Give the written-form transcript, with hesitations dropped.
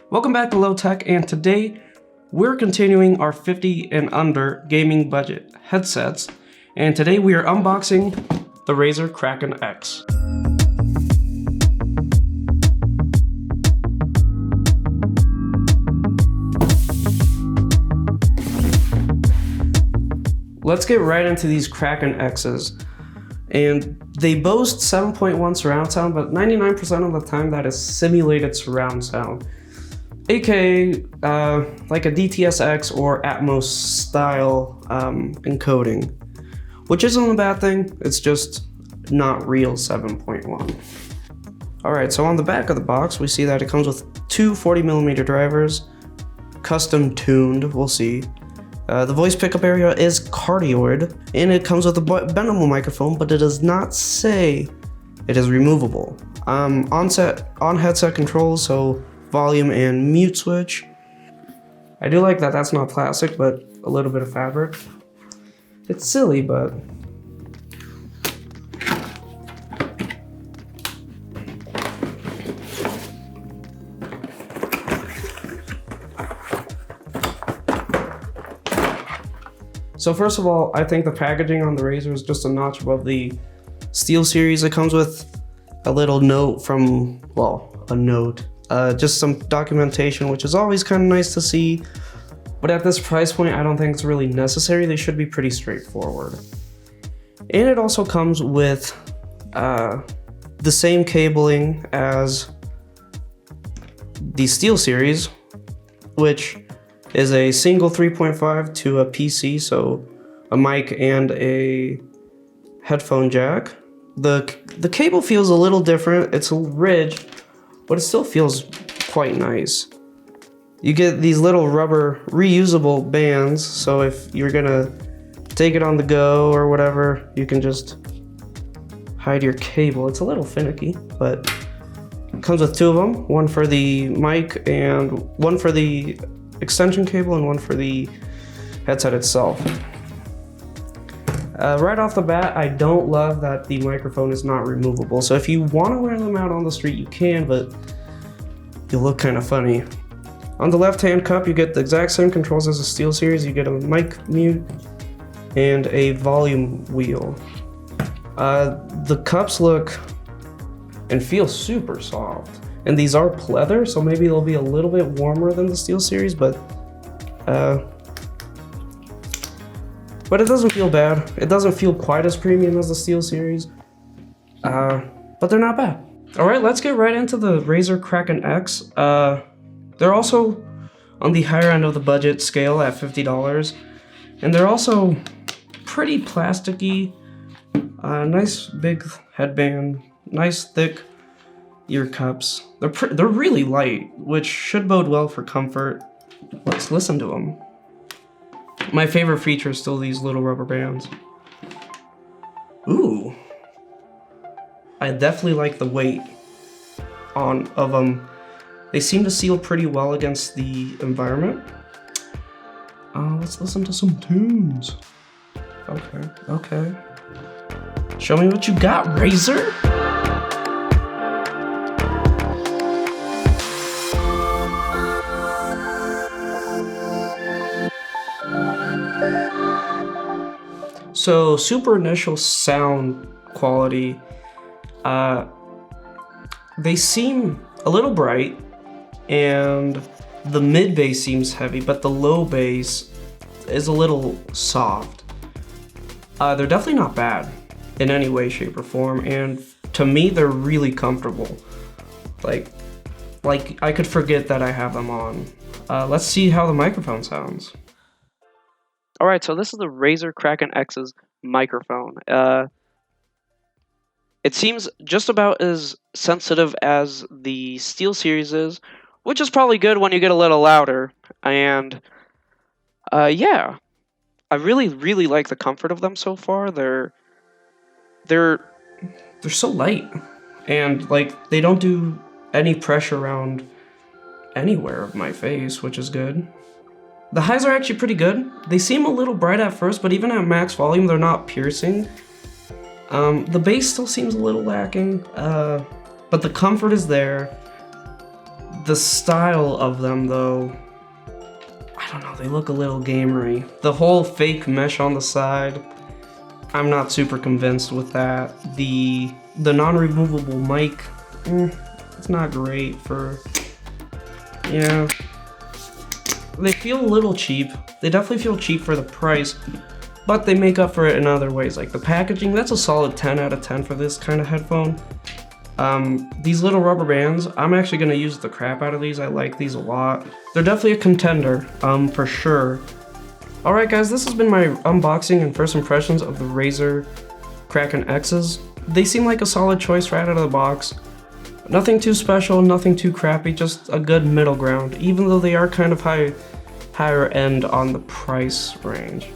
Welcome back to Low Tech, and today we're continuing our 50 and under gaming budget headsets, and today we are unboxing the Razer Kraken X. Let's get right into these Kraken X's. And they boast 7.1 surround sound, but 99% of the time that is simulated surround sound, aka like a DTS-X or Atmos style encoding, which isn't a bad thing, it's just not real 7.1. Alright, so on the back of the box we see that it comes with two 40mm drivers, custom tuned, we'll see. The voice pickup area is cardioid, and it comes with a bendable microphone, but it does not say it is removable. On headset controls, so volume and mute switch. I do like that that's not plastic, but a little bit of fabric. It's silly, but so first of all, I think the packaging on the Razer is just a notch above the Steel series. It comes with a little note from, just some documentation, which is always kind of nice to see. But at this price point, I don't think it's really necessary. They should be pretty straightforward. And it also comes with the same cabling as the Steel series, which is a single 3.5 to a PC, so a mic and a headphone jack. The cable feels a little different. It's ridged, but it still feels quite nice. You get these little rubber reusable bands, so if you're gonna take it on the go or whatever, you can just hide your cable. It's a little finicky, but it comes with two of them, one for the mic and one for the extension cable and one for the headset itself. Right off the bat, I don't love that the microphone is not removable. So if you want to wear them out on the street, you can, but you'll look kind of funny. On the left-hand cup, you get the exact same controls as the Steel series. You get a mic mute and a volume wheel. The cups look and feel super soft. And these are pleather, so maybe they'll be a little bit warmer than the Steel series, but it doesn't feel bad. It doesn't feel quite as premium as the Steel series, but they're not bad. All right, let's get right into the Razer Kraken X. They're also on the higher end of the budget scale at $50, and they're also pretty plasticky. Nice big headband, nice thick ear cups. They're really light, which should bode well for comfort. Let's listen to them. My favorite feature is still these little rubber bands. Ooh. I definitely like the weight of them. They seem to seal pretty well against the environment. Let's listen to some tunes. Okay. Show me what you got, Razer. So super initial sound quality, they seem a little bright, and the mid bass seems heavy, but the low bass is a little soft. They're definitely not bad in any way, shape, or form, and to me they're really comfortable. Like I could forget that I have them on. Let's see how the microphone sounds. Alright, so this is the Razer Kraken X's microphone. It seems just about as sensitive as the Steel series is, which is probably good when you get a little louder. And yeah, I really like the comfort of them so far. They're so light, and like they don't do any pressure around anywhere of my face, which is good. The highs are actually pretty good. They seem a little bright at first, but even at max volume, they're not piercing. The bass still seems a little lacking, but the comfort is there. The style of them though, I don't know, they look a little gamery. The whole fake mesh on the side, I'm not super convinced with that. The non-removable mic, it's not great for, yeah. They feel a little cheap. They definitely feel cheap for the price, but they make up for it in other ways. Like the packaging, that's a solid 10 out of 10 for this kind of headphone. These little rubber bands, I'm actually gonna use the crap out of these. I like these a lot. They're definitely a contender, for sure. Alright guys, this has been my unboxing and first impressions of the Razer Kraken X's. They seem like a solid choice right out of the box. Nothing too special, nothing too crappy, just a good middle ground, even though they are kind of higher end on the price range.